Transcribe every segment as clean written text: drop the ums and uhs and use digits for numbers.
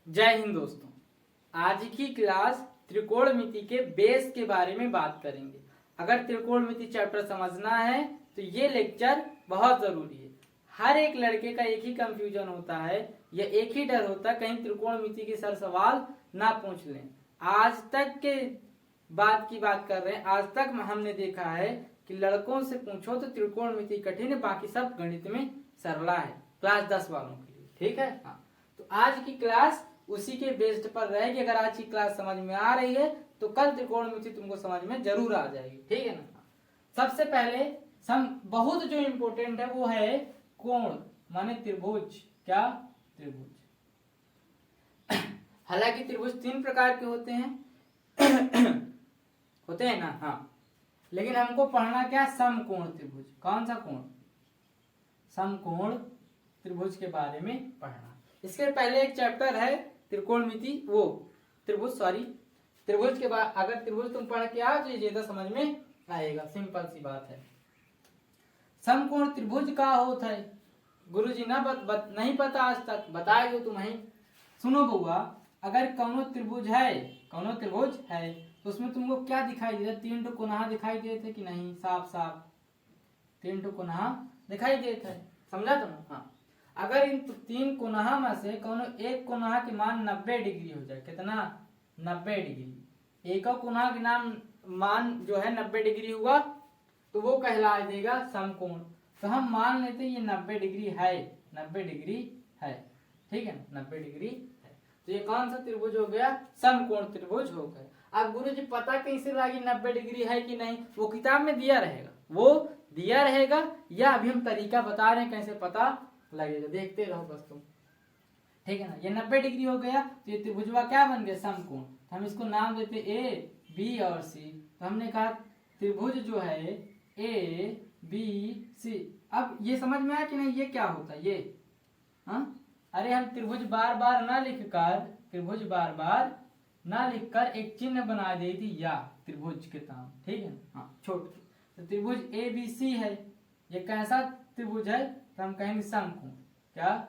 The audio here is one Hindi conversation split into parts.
जय हिंद दोस्तों। आज की क्लास त्रिकोणमिति के बेस के बारे में बात करेंगे। अगर त्रिकोणमिति चैप्टर समझना है तो ये लेक्चर बहुत जरूरी है। हर एक लड़के का एक ही कंफ्यूजन होता है या एक ही डर होता है कहीं त्रिकोणमिति के सर सवाल ना पूछ लें। आज तक के बात की बात कर रहे हैं। आज तक हमने देखा है कि लड़कों से पूछो तो त्रिकोणमिति कठिन है, बाकी सब गणित में सरला है, क्लास 10 वालों के लिए। ठीक है। हाँ, तो आज की क्लास उसी के बेस्ड पर रहेगी। अगर आज की क्लास समझ में आ रही है तो कल त्रिकोणमिति तुमको समझ में जरूर आ जाएगी। ठीक है ना। सबसे पहले बहुत जो इम्पोर्टेंट है वो है कोण माने त्रिभुज। क्या? त्रिभुज। हालांकि त्रिभुज 3 प्रकार के होते हैं होते हैं ना। हाँ, लेकिन हमको पढ़ना क्या? समकोण त्रिभुज। कौन सा कोण? समकोण त्रिभुज के बारे में पढ़ना। इसके पहले एक चैप्टर है त्रिकोणमिति, वो त्रिभुज के बाद अगर त्रिभुज तुम पढ़ के आओ तो ये ज्यादा समझ में आएगा। सिंपल सी बात है। समकोण त्रिभुज का होता है गुरुजी ना नहीं पता आज तक, बताए जो तुम्हें। सुनो बउआ, अगर कौनो त्रिभुज है तो उसमें तुमको क्या दिखाई देता? 3 ठो कोनहा दिखाई देते कि नहीं? साफ साफ 3 ठो कोनहा दिखाई देता है। समझा तुम? हाँ, अगर इन 3 कोनहा में से कोनो एक कोनहा के मान 90 डिग्री हो जाए, कितना? 90 डिग्री। एक कोनहा के मान जो है 90 डिग्री हुआ तो वो कहला देगा समकोण। तो हम मान लेते हैं ये 90 डिग्री है, 90 डिग्री है। ठीक है, 90 डिग्री है। तो ये कौन सा त्रिभुज हो गया? समकोण त्रिभुज हो गया। अब गुरुजी पता कैसे लगी 90 डिग्री है कि नहीं? वो किताब में दिया रहेगा, या अभी हम तरीका बता रहे हैं कैसे पता लगेगा। देखते रहो बस तुम। ठीक है ना। ये 90 डिग्री हो गया तो ये त्रिभुजवा क्या बन गया? समकोण। तो हम इसको नाम देते ए, बी और सी। तो हमने कहा त्रिभुज जो है ए, बी, सी। अब ये समझ में आया कि नहीं? ये क्या होता है ये? हाँ, अरे हम त्रिभुज बार बार ना लिखकर एक चिन्ह बना दी थी या त्रिभुज के नाम। ठीक है। हाँ, छोट। तो त्रिभुज ए बी सी है। ये कैसा त्रिभुज है? तो हम कहेंगे समकोण। क्या?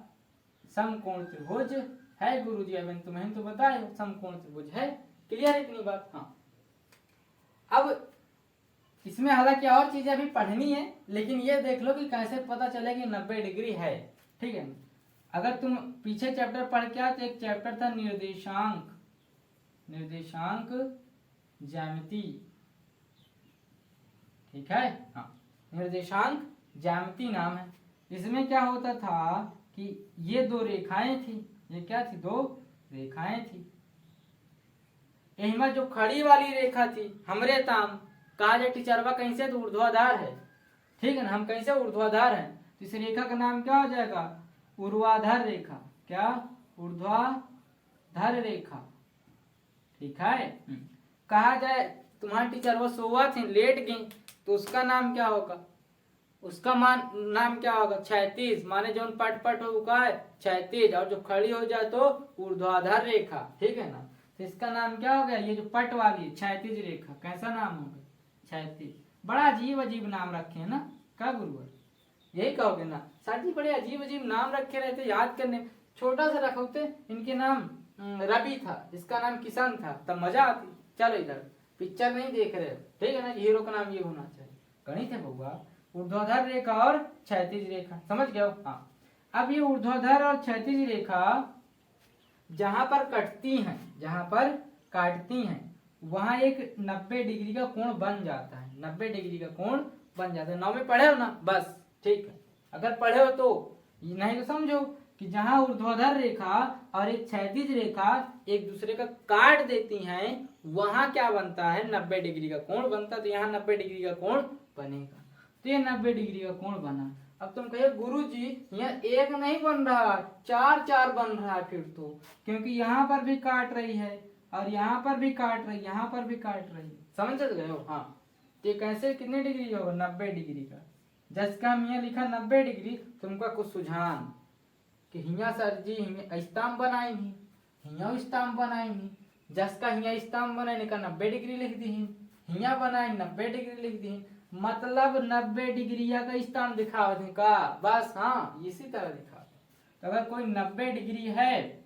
समकोण त्रिभुज है गुरुजी। अभी तुम्हें तो बताए समकोण त्रिभुज है। क्लियर है इतनी बात? हाँ। अब इसमें हालांकि और चीजें अभी पढ़नी है, लेकिन ये देख लो कि कैसे पता चले कि 90 डिग्री है। ठीक है। अगर तुम पीछे चैप्टर पढ़ के आए तो एक चैप्टर था निर्देशांक ज्यामिति। ठीक है। हाँ, निर्देशांक ज्यामिति नाम है। इसमें क्या होता था कि ये 2 रेखाएं थी। ये क्या थी? 2 रेखाएं थी। इनमें जो खड़ी वाली रेखा थी हमरे ताम कहा जाए टीचरवा कैसे? तो ऊर्ध्वाधर है। ठीक है ना। हम कैसे? ऊर्ध्वाधर है। तो इस रेखा का नाम क्या हो जाएगा? ऊर्ध्वाधर रेखा। क्या? ऊर्ध्वाधर रेखा। ठीक है। कहा जाए तुम्हारे टीचरवा सोवा थे, लेट गई, तो उसका नाम क्या होगा? उसका नाम क्या होगा? क्षैतिज। माने जो पट होगा क्षैतिज, और जो खड़ी हो जाए तो ऊर्ध्वाधर रेखा। ठीक है ना। तो इसका नाम क्या हो गया? ये जो पट वाली क्षैतिज रेखा। कैसा नाम होगा? क्षैतिज। बड़ा अजीब नाम रखे है ना। क्या गुरुवर? यही कहोगे ना सर जी, बड़े अजीब नाम रखे रहते, याद करने छोटा सा रखोते। इनके नाम रवि था, इसका नाम किशन था, तब मजा आती। चलो इधर पिक्चर नहीं देख रहे हो। ठीक है ना। हीरो का नाम ये होना चाहिए। गणित है बउआ। ऊर्ध्वाधर रेखा और क्षैतिज रेखा, समझ गए हो? हाँ। अब ये ऊर्ध्वाधर और क्षैतिज रेखा जहां पर काटती हैं वहां एक 90 डिग्री का कोण बन जाता है। 90 डिग्री का कोण बन जाता है। 9 में पढ़े हो ना? बस ठीक है। अगर पढ़े हो तो, नहीं तो समझो कि जहां ऊर्ध्वाधर रेखा और एक क्षैतिज रेखा एक दूसरे का काट देती हैं वहां क्या बनता है? 90 डिग्री का कोण बनता है। तो यहाँ 90 डिग्री का कोण बनेगा। तो ये 90 डिग्री का कोण बना। अब तुम कहिए गुरुजी यहाँ एक नहीं बन रहा, 4 बन रहा है। फिर तो क्योंकि यहाँ पर भी काट रही है और यहाँ पर भी काट रही है, यहाँ पर भी काट रही है। समझ गए हो? हाँ। तो कैसे कितने डिग्री होगा? 90 डिग्री का। जिसका यहाँ लिखा 90 डिग्री, तुमका कुछ सुझान कि हिया सर जी स्तंभ बनाई ही, हिया स्तंभ बनाई ही, जसका हिया स्तंभ बनाने का 90 डिग्री लिख दी, हिया बनाई 90 डिग्री लिख दी। मतलब 90 डिग्री का स्तंभ दिखावत का। बस हाँ, इसी तरह दिखा। तो अगर कोई 90 डिग्री है,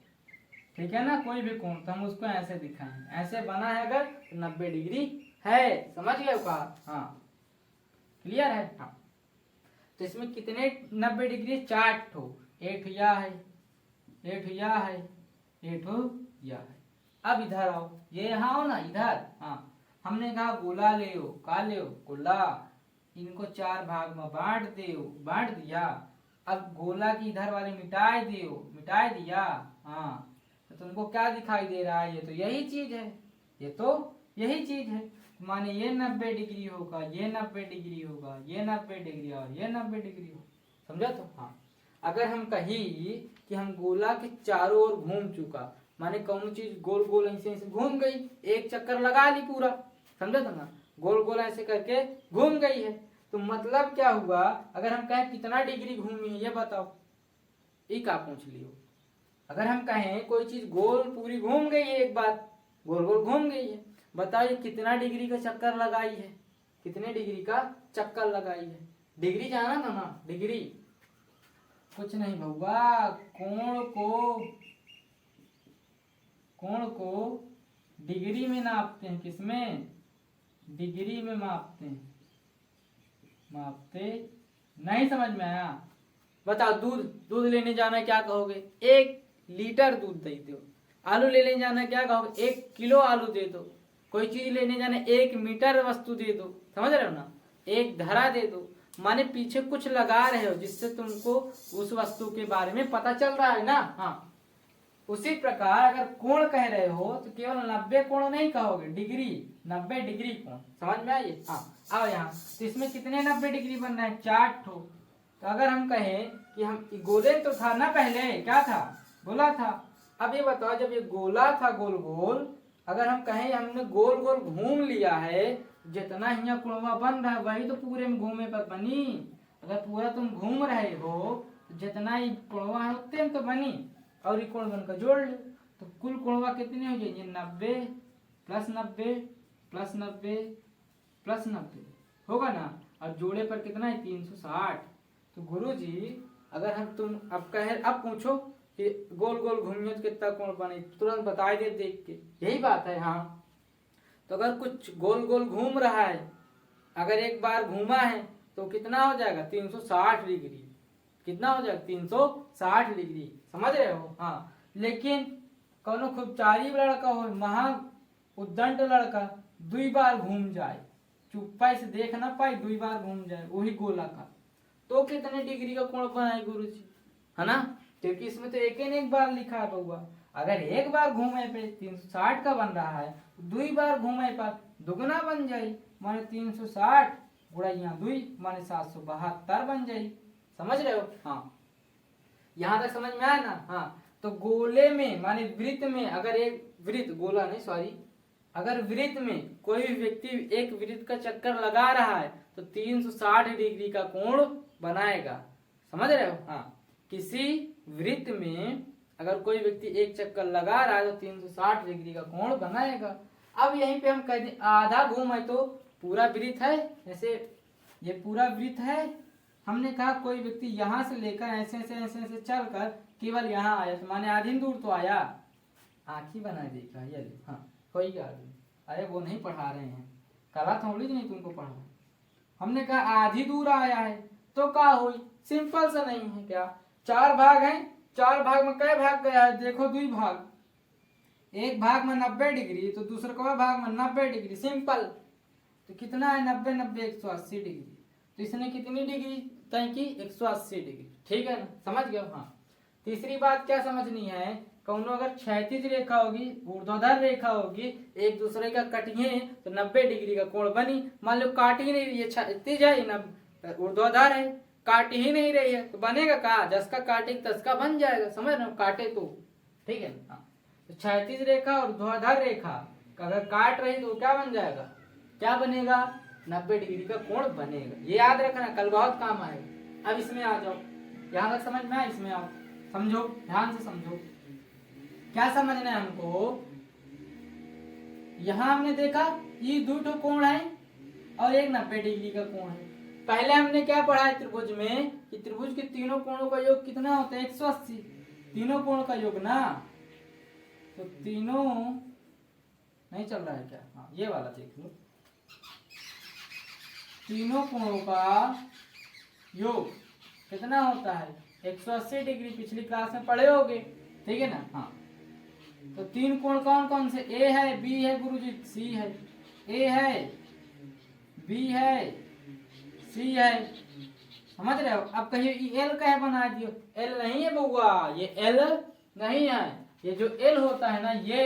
ठीक है ना, कोई भी कोण तो हम उसको ऐसे दिखाएंगे, ऐसे बना है अगर तो 90 डिग्री है, समझ गए का? हाँ क्लियर है। हाँ तो इसमें कितने 90 डिग्री? 4 ठो, एक या है, एक या है, एक या है। अब इधर आओ, ये यहाँ हो ना इधर। हाँ हमने कहा गोला ले हो, का ले हो? गोला। इनको 4 भाग में बांट दे, बांट दिया। अब गोला की इधर वाले मिटाए दे, मिटाए दिया। हाँ तो तुमको क्या दिखाई दे रहा है? ये तो यही चीज है, ये तो यही चीज है। माने ये 90 डिग्री होगा, ये 90 डिग्री होगा, ये 90 डिग्री और ये 90 डिग्री होगा, समझा? तो हाँ अगर हम कही कि हम गोला के चारों ओर घूम चुका, माने कौन चीज गोल गोल ऐसे ऐसे घूम गई, एक चक्कर लगा ली पूरा, समझा था ना? गोल गोल ऐसे करके घूम गई है, तो मतलब क्या हुआ? अगर हम कहें कितना डिग्री घूमी है ये बताओ, एक आप पूछ लियो। अगर हम कहें कोई चीज गोल पूरी घूम गई है, एक बार गोल गोल घूम गई है, बताओ ये कितना डिग्री का चक्कर लगाई है? कितने डिग्री का चक्कर लगाई है? डिग्री जाना था ना, डिग्री कुछ नहीं भौवा, कोण को डिग्री में नापते हैं। किसमें? डिग्री में मापते हैं, मापते नहीं। समझ में आया? बताओ दूध लेने जाना है, क्या कहोगे? 1 लीटर दूध दे दो। आलू लेने जाना है, क्या कहोगे? 1 किलो आलू दे दो। कोई चीज लेने जाना है, 1 मीटर वस्तु दे दो, समझ रहे हो ना? 1 धरा दे दो, माने पीछे कुछ लगा रहे हो जिससे तुमको उस वस्तु के बारे में पता चल रहा है ना। हाँ उसी प्रकार अगर कोण कह रहे हो तो केवल 90 कोण नहीं कहोगे, डिग्री, 90 डिग्री कोण, समझ में आइए? हाँ आओ यहाँ, तो इसमें कितने 90 डिग्री बन रहे हैं? 4 ठो। तो अगर हम कहें कि हम गोले तो था ना, पहले क्या था? गोला था। अब ये बताओ, जब ये गोला था गोल गोल, अगर हम कहें हमने गोल गोल घूम लिया है, जितना यहाँ कुड़वा बन रहा है वही तो पूरे में घूमे पर बनी। अगर पूरा तुम घूम रहे हो तो जितना ही कुड़वा है उतने में तो बनी, और ये कोण बनकर जोड़ लो तो कुल कोणवा कितने हो जाएंगे? 90 प्लस 90 प्लस 90 प्लस 90 होगा ना, और जोड़े पर कितना है? 360। तो गुरुजी अगर हम तुम अब कहे, अब पूछो कि गोल गोल घूमिए तो कितना कोण बने, तुरंत बता दे देख के, यही बात है। हाँ तो अगर कुछ गोल गोल घूम रहा है, अगर एक बार घूमा है तो कितना हो जाएगा? 360 डिग्री। कितना हो जाएगा? 360 डिग्री, समझ रहे हो? हाँ लेकिन कौनो खूब चारी लड़का हो, महा उद्दंड लड़का 2 बार घूम जाए, चुप्पा से देख ना पाए, 2 बार घूम जाए वही गोला का, तो कितने डिग्री का कोण बनाए गुरुजी? है ना? क्योंकि इसमें तो एक बार लिखा है बउआ। अगर एक बार घूमे पे 360 का बन रहा है, 2 बार घूमे पर दुगना बन जाए, माने 360 गुणा यहाँ 2 माने 772 बन जाए, समझ रहे हो? हाँ यहाँ तक समझ में आया ना? हाँ तो गोले में माने वृत्त में, अगर एक वृत्त, गोला नहीं सॉरी, अगर वृत्त में कोई भी व्यक्ति एक वृत्त का चक्कर लगा रहा है तो 360 डिग्री का कोण बनाएगा, समझ रहे हो? हाँ किसी वृत्त में अगर कोई व्यक्ति एक चक्कर लगा रहा है तो 360 डिग्री का कोण बनाएगा। अब यहीं पे हम कहते हैं आधा घूम है तो पूरा वृत्त है, जैसे ये पूरा वृत्त है, हमने कहा कोई व्यक्ति यहाँ से लेकर ऐसे ऐसे ऐसे ऐसे चल कर केवल यहाँ आया तो माने आधी दूर तो आया, आँखी बना देखा ये। हाँ कोई बात नहीं, अरे वो नहीं पढ़ा रहे हैं, कला थोड़ी नहीं तुमको पढ़ा, हमने कहा आधी दूर आया है तो क्या हुई? सिंपल सा नहीं है क्या? 4 भाग हैं, 4 भाग में कई भाग गया है? देखो 2 भाग, एक भाग में 90 डिग्री तो दूसरे को भाग में 90 डिग्री, सिंपल। तो कितना है? 90 90 180 डिग्री। तो इसने कितनी डिग्री तय की? 180 डिग्री, ठीक है ना? समझ गए? हाँ तीसरी बात क्या समझनी है, कौनो अगर क्षैतिज रेखा होगी, ऊर्ध्वाधर रेखा होगी, एक दूसरे का कटिए तो 90 डिग्री का कोण बनी। मान लो काट ही नहीं रही है, क्षैतिज है ना ऊर्ध्वाधर है, काट ही नहीं रही है तो बनेगा का? जसका काटे तसका बन जाएगा, समझ रहे हो? काटे तो, ठीक है। हाँ तो क्षैतिज रेखा और ऊर्ध्वाधर रेखा अगर काट रही तो क्या बन जाएगा? क्या बनेगा? 90 डिग्री का कोण बनेगा, ये याद रखना, कल बहुत काम आएगा। अब इसमें आ जाओ, यहाँ तक समझ में आया? इसमें आओ, समझो, ध्यान से समझो, क्या समझना है हमको? यहाँ हमने देखा ये 2 कोण है और एक 90 डिग्री का कोण है। पहले हमने क्या पढ़ा है त्रिभुज में कि त्रिभुज के तीनों कोणों का योग कितना होता है? 180। तीनों कोण का योग ना तो तीनों नहीं चल रहा है क्या? हाँ ये वाला देख लो, तीनों कोणों का योग कितना होता है? 180 डिग्री। पिछली क्लास में पढ़े होगे, ठीक है ना? हाँ तो तीन कोण कौन कौन से? ए है, बी है गुरुजी, सी है। ए है, बी है, सी है, समझ रहे हो? अब कहिए एल कहे बना दियो? एल नहीं है बउआ, ये एल नहीं है। ये जो एल होता है ना, ये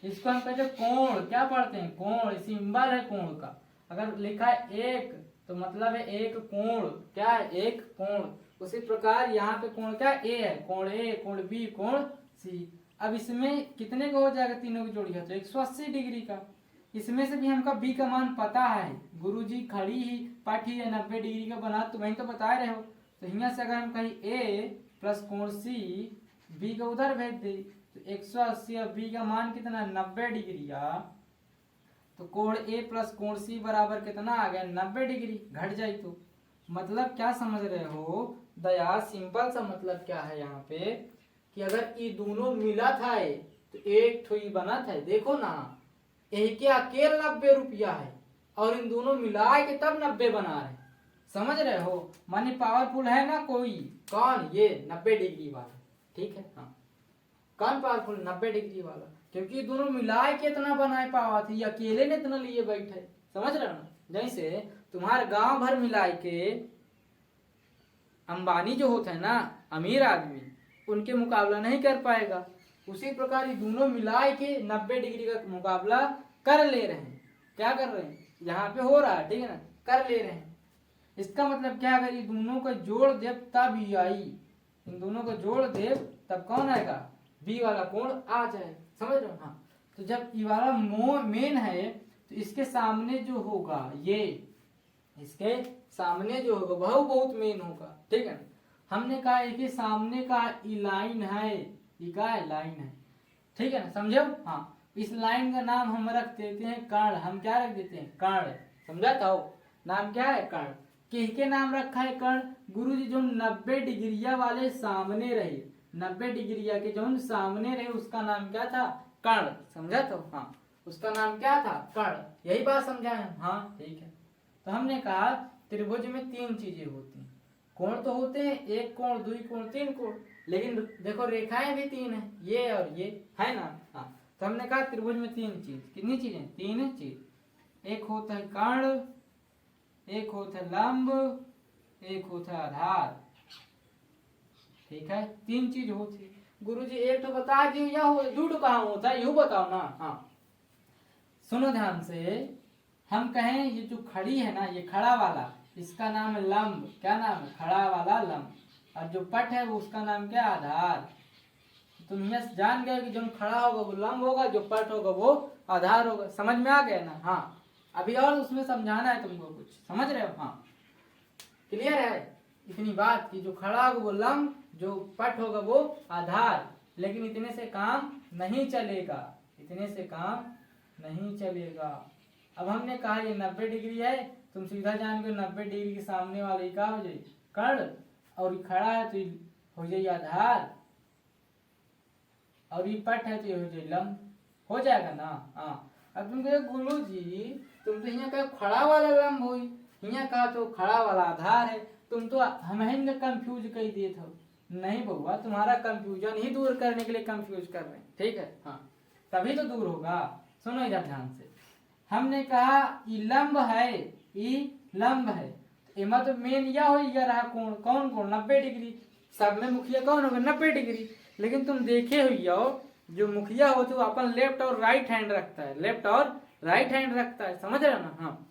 इसको हम कहते हैं कोण। क्या पढ़ते हैं? कोण, सिंबल है कोण का। अगर लिखा है एक तो मतलब है एक कोण। क्या है? एक कोण। उसी प्रकार यहाँ पे कोण क्या? ए है। कोण ए, कोण बी, कोण सी। अब इसमें कितने का हो जाएगा तीनों की जोड़ी है? तो 180 डिग्री का। इसमें से भी हमका बी का मान पता है। गुरुजी खड़ी ही पाठी है 90 डिग्री का बना, तो वही तो बता रहे हो। तो यहाँ से अगर हम कहीं ए प्लस कोण सी बी का उधर भेज दे तो 180 और बी का मान कितना? 90 डिग्री का। तो कोण ए प्लस कोण सी बराबर कितना आ गया? 90 डिग्री। घट जाए तो मतलब क्या समझ रहे हो दया? सिंपल सा मतलब क्या है यहाँ पे कि अगर ये दोनों मिला था तो एक ठो ही बना था। देखो ना, एक के अकेले 90 रुपया है और इन दोनों मिला के तब 90 बना रहे। समझ रहे हो? मानी पावरफुल है ना कोई? कौन? ये 90 डिग्री वाला, ठीक है? हाँ कौन पावरफुल? 90 डिग्री वाला, क्योंकि दोनों मिला के इतना बनाए पावा थी, अकेले ने इतना लिए बैठे। समझ रहे हो ना? जैसे तुम्हारे गांव भर मिला के अंबानी जो होते हैं ना, अमीर आदमी, उनके मुकाबला नहीं कर पाएगा। उसी प्रकार ये दोनों मिला के 90 डिग्री का मुकाबला कर ले रहे हैं। क्या कर रहे हैं? यहाँ पे हो रहा है, ठीक है ना? कर ले रहे हैं। इसका मतलब क्या? अगर ये दोनों को जोड़ दे तब ये आई, इन दोनों को जोड़ दे तब कौन आएगा? बी वाला कोण आ जाए। समझ रहे हो? हाँ तो जब ये वाला मेन है तो इसके सामने जो होगा, ये इसके सामने जो होगा वह बहुत मेन होगा, ठीक है? हमने कहा कि सामने का लाइन है, ये क्या है? लाइन है, ठीक है ना? समझो? हाँ इस लाइन का नाम हम रख देते हैं कर्ण। हम क्या रख देते हैं? कर्ण। समझा था? नाम क्या है? कर्ण। किसके नाम रखा है कर्ण? गुरुजी जो 90 डिग्रिया वाले सामने रहे, 90 डिग्रिया के जो सामने रहे उसका नाम क्या था? कर्ण। समझा तो? हाँ उसका नाम क्या था? कर्ण। यही बात समझाए हम? हाँ ठीक है। तो हमने कहा त्रिभुज में तीन चीजें होती हैं। कोण तो होते हैं, एक कोण, दुई कोण, तीन कोण, लेकिन देखो रेखाएं भी तीन है, ये और ये, है ना? हाँ तो हमने कहा त्रिभुज में तीन चीज। कितनी चीजें? तीन चीज। एक होता है कर्ण, एक होता है लंब, एक होता है आधार, ठीक है? तीन चीज होती है। गुरुजी एक तो बता दियो, या हो दो तो कहाँ होता है? यूं बताओ ना। हाँ सुनो ध्यान से। हम कहें ये जो खड़ी है ना, ये खड़ा वाला, इसका नाम है लंब। क्या नाम है? खड़ा वाला लंब। और जो पट है वो उसका नाम क्या? आधार। तुम यह जान गए कि जो खड़ा होगा वो लंब होगा, जो पट होगा वो आधार होगा। समझ में आ गया ना? हाँ अभी और उसमें समझाना है तुमको कुछ। समझ रहे हो? हाँ क्लियर है इतनी बात कि जो खड़ा होगा वो लंब, जो पट होगा वो आधार। लेकिन इतने से काम नहीं चलेगा, इतने से काम नहीं चलेगा। अब हमने कहा ये 90 डिग्री है, तुम सीधा जान गए 90 डिग्री के सामने वाले क्या हो जाए? कर्ण। और ये खड़ा है तो हो जाए आधार, और ये पट है तो ये हो जाए लंब। हो जाएगा ना? हाँ अब तुम कहे गुरु जी तुम तो यहाँ कहा खड़ा वाला लंब हो, यहाँ कहा तो खड़ा वाला आधार है। तुम तो हमें कंफ्यूज कर दिए थे। नहीं बउआ, तुम्हारा कंफ्यूजन ही दूर करने के लिए कंफ्यूज कर रहे हैं, ठीक है? हाँ तभी तो दूर होगा। सुनो इधर ध्यान से। हमने कहा ये लंब है, ये लंब है, इमा तो मेन या हो रहा कोण। कौन कोण? 90 डिग्री। सब में मुखिया कौन होगा? 90 डिग्री। लेकिन तुम देखे हुई हो जो मुखिया हो तो अपन लेफ्ट और राइट हैंड रखता है, लेफ्ट और राइट हैंड रखता है। समझ रहे हो ना? हाँ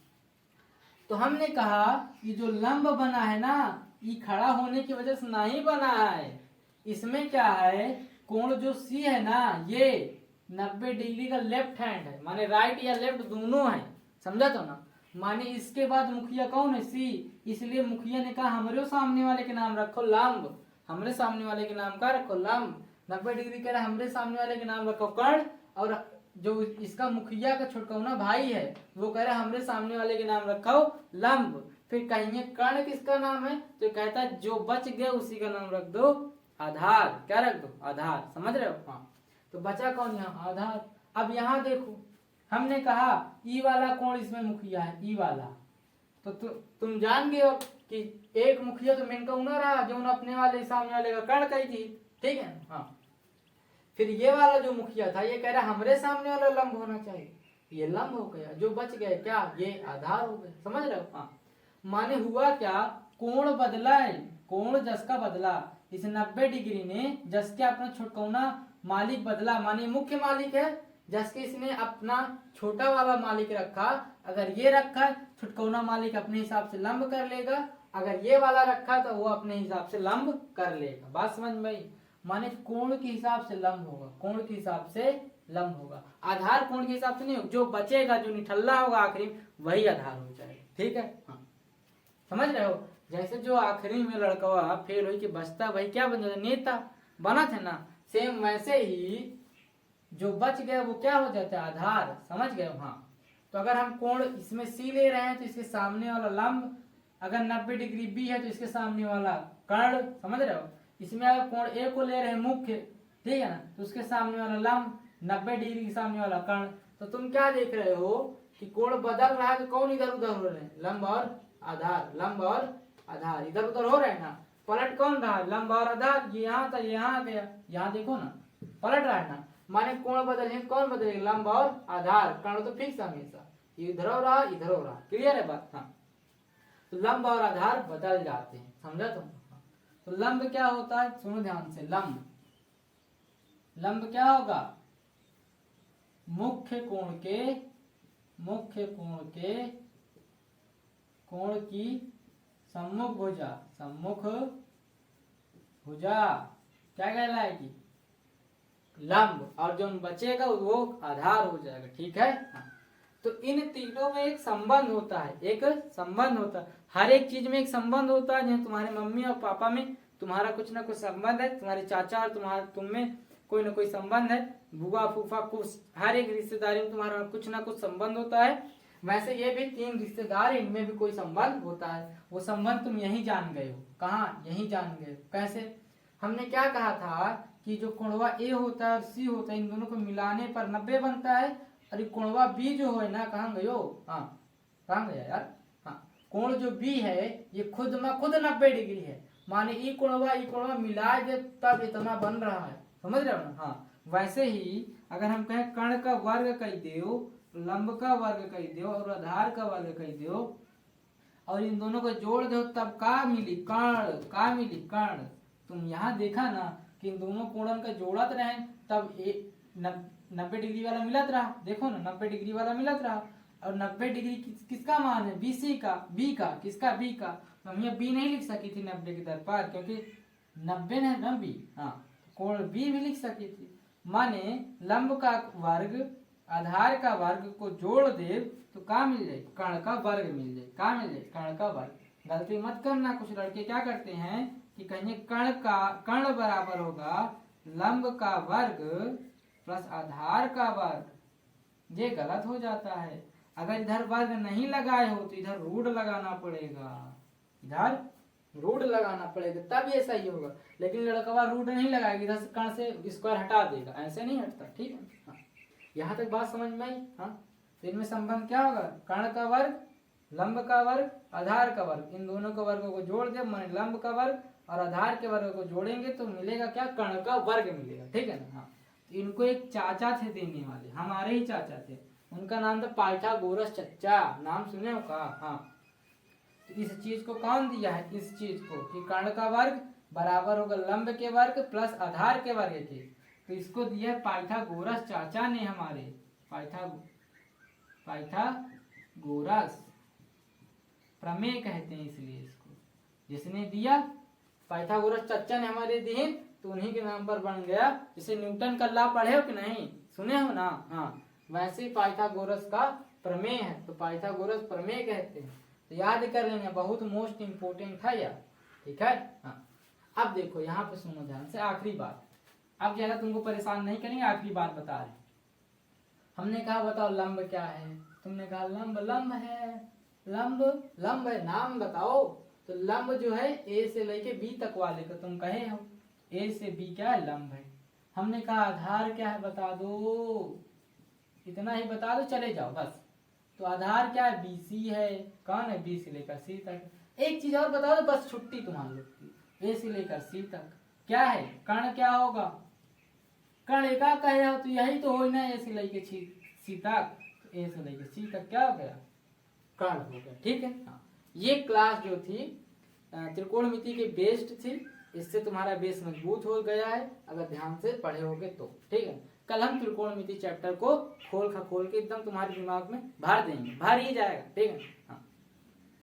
तो हमने कहा ये जो लंब बना है ना, ये खड़ा होने की वजह से नहीं बना है। इसमें क्या है? कोण जो सी है ना, ये 90 डिग्री का लेफ्ट हैंड है, माने राइट या लेफ्ट दोनों है। समझा तो ना? माने इसके बाद मुखिया कौन है? सी। इसलिए मुखिया ने कहा हमारे सामने वाले के नाम रखो लंब, हमरे सामने वाले के नाम का रखो लंब। 90 डिग्री कह रहा हमरे सामने वाले के नाम रखो कर्ण। और जो इसका मुखिया का छोटकौना भाई है वो कह रहा हमरे सामने वाले के नाम रखो लंब। फिर कहेंगे कर्ण किसका नाम है? तो कहता है जो बच गया उसी का नाम रख दो आधार। क्या रख दो? आधार। समझ रहे हो? हाँ तो बचा कौन यहाँ, आधार। अब यहाँ देखो हमने कहा ई वाला कोण इसमें मुखिया है, ई वाला, तो तुम जान गए हो कि एक मुखिया तो मेन का ना रहा जो अपने वाले सामने वाले का कर्ण कही थी, ठीक है। हाँ, फिर ये वाला जो मुखिया था ये कह रहा हमरे सामने वाला लंब होना चाहिए, ये लंब हो गया, जो बच गए क्या, ये आधार हो गए, समझ रहे हो। हाँ, माने हुआ क्या, कोण बदला है, कोण जस का बदला, इस 90 डिग्री ने जस के अपना छुटकौना मालिक बदला, माने मुख्य मालिक है, जस के इसने अपना छोटा वाला मालिक रखा, अगर ये रखा छुटकौना मालिक अपने हिसाब से लंब कर लेगा, अगर ये वाला रखा तो वो अपने हिसाब से लंब कर लेगा। बात समझ में आई, माने कोण के हिसाब से लंब होगा, कोण के हिसाब से लंब होगा, आधार कोण के हिसाब से नहीं होगा, जो बचेगा जो निठल्ला होगा आखिरी वही आधार हो जाएगा, ठीक है। हाँ, समझ रहे हो, जैसे जो आखिरी में लड़का फेल हो के बचता वही क्या बन जाता, नेता बना था ना, सेम वैसे ही जो बच गया वो क्या हो जाता है, आधार, समझ गए। हाँ, तो अगर हम कोण इसमें सी ले रहे हैं तो इसके सामने वाला लंब, अगर 90 डिग्री बी है तो इसके सामने वाला कर्ण, समझ रहे हो। इसमें अगर कोण ए को ले रहे हैं मुख्य, ठीक है ना, तो उसके सामने वाला लंब, 90 डिग्री के सामने वाला कर्ण, तो तुम क्या देख रहे हो कि कोण बदल रहा है तो कौन इधर उधर हो रहे हैं, लंब और आधार, लंब और आधार इधर उधर हो रहे हैं ना, पलट कौन रहा है, लंब और आधार, ये यहाँ था यहाँ आ गया, यहाँ देखो ना पलट रहा है ना, माने कोण बदले कौन बदलेगा, लंब और आधार, कर्ण तो फिक्स हमेशा इधर हो रहा इधर हो रहा, क्लियर है बात। हाँ, तो लंब और आधार बदल जाते हैं, समझा तुम। तो लंब क्या होता है, सुनो ध्यान से, लंब, लंब क्या होगा, मुख्य कोण के कोण की सम्मुख भुजा, सम्मुख भुजा क्या कहलाएगी, लंब, और जो बचेगा वो आधार हो जाएगा, ठीक है। हाँ, तो इन तीनों में एक संबंध होता है, एक संबंध होता है, हर एक चीज में एक संबंध होता है, जैसे तुम्हारे मम्मी और पापा में तुम्हारा कुछ ना कुछ संबंध है, तुम्हारे चाचा और तुम्हारा तुम में कोई ना कोई संबंध है, बुआ फूफा कुछ, हर एक रिश्तेदारी में तुम्हारा कुछ ना कुछ संबंध होता है, वैसे ये भी 3 रिश्तेदार, इनमें भी कोई संबंध होता है, वो संबंध तुम यही जान गए हो, कहाँ, यही जान गए हो। कैसे, हमने क्या कहा था कि जो कोणवा ए होता है और सी होता है, इन दोनों को मिलाने पर 90 बनता है, और कोणवा बी जो है ना, कहाँ गयो, हाँ कहाँ गया यार, हाँ, कोण जो बी है ये खुद में खुद 90 डिग्री है, माने ई कोणवा मिला दे तब इतना बन रहा है, समझ रहे हो ना। हाँ, वैसे ही अगर हम कहें कर्ण का वर्ग कह दो, लंब का वर्ग कह दो और आधार का वर्ग कह दो, और इन दोनों को जोड़ दो तब का मिली, कर्ण, का मिली कर्ण। तुम यहाँ देखा ना कि इन दोनों कोणों का जोड़त रहे तब 90 डिग्री वाला मिलत रहा, देखो ना 90 डिग्री वाला मिलत रहा, और 90 डिग्री किसका मान है, बीसी का, बी का, किसका, बी का। मम्मी बी नहीं लिख सकी थी 90 के दर पर, क्योंकि 90 है ना बी, हाँ, कोण बी भी लिख सकी थी, माने लंब का वर्ग आधार का वर्ग को जोड़ दे तो का मिल जाए, कर्ण का वर्ग मिल जाए, का मिल जाए, कर्ण का वर्ग। गलती मत करना, कुछ लड़के क्या करते हैं कि कहेंगे कर्ण बराबर होगा लंब का वर्ग प्लस आधार का वर्ग, ये गलत हो जाता है। अगर इधर वर्ग नहीं लगाए हो तो इधर रूट लगाना पड़ेगा, इधर रूट लगाना पड़ेगा तब ये सही होगा, लेकिन लड़का रूट नहीं लगाएगा, इधर से कर्ण से स्क्वायर हटा देगा, ऐसे नहीं हटता, ठीक है। हाँ, यहाँ तक बात समझ में आई। हाँ, तो इनमें संबंध क्या होगा, कर्ण का वर्ग, लंब का वर्ग, आधार का वर्ग, इन दोनों के वर्गों को जोड़ दे, माने लंब का वर्ग और आधार के वर्ग को जोड़ेंगे तो मिलेगा क्या, कर्ण का वर्ग मिलेगा, ठीक है ना। हाँ, तो इनको एक चाचा थे देने वाले, हमारे ही चाचा थे, उनका नाम था पाइथागोरस चच्चा, नाम सुने हो का। हाँ, तो इस चीज को कौन दिया है, इस चीज को कि कर्ण का वर्ग बराबर होगा लंब के वर्ग प्लस आधार के वर्ग के, तो इसको दिया है पाइथागोरस चाचा ने हमारे, पाइथागोरस प्रमेय कहते हैं इसलिए इसको, जिसने दिया पाइथागोरस चाचा ने हमारे दिए तो उन्हीं के नाम पर बन गया। जैसे न्यूटन का लॉ पढ़े हो कि नहीं, सुने हो ना। हाँ, वैसे ही पाइथागोरस का प्रमेय है तो पाइथागोरस प्रमेय कहते हैं, तो याद कर लेना, बहुत मोस्ट इंपोर्टेंट है यार, ठीक है। हाँ, अब देखो यहाँ पे सुनो ध्यान से, आखिरी बात, अब ज्यादा तुमको परेशान नहीं करेंगे, आखिरी बात बता रहे। हमने कहा बताओ लंब क्या है, तुमने कहा लंब है, लंब है, नाम बताओ। तो लंब जो है ए से लेके बी तक वाले का तुम कहे हो, ए से बी क्या है, लंब है। हमने कहा आधार क्या है बता दो, इतना ही बता दो चले जाओ बस। तो आधार क्या है, BC है। कौन है, B से लेकर C तक। एक चीज और बता दो बस, छुट्टी तुम्हारी लोग की। A से लेकर C तक क्या है, कर्ण क्या होगा, कर्ण एका कहे हो तो यही तो हो ना, A से लेकर C तक। तो A से लेकर C तक क्या हो गया, कर्ण हो गया। ठीक है। हाँ, ये क्लास जो थी त्रिकोणमिति के बेस्ड थी, इससे तुम्हारा बेस मजबूत हो गया है अगर ध्यान से पढ़े होगे तो। ठीक है, कल हम त्रिकोणमिति चैप्टर को खोल के एकदम तुम्हारे दिमाग में भर देंगे, भर ही जाएगा। ठीक है। हाँ।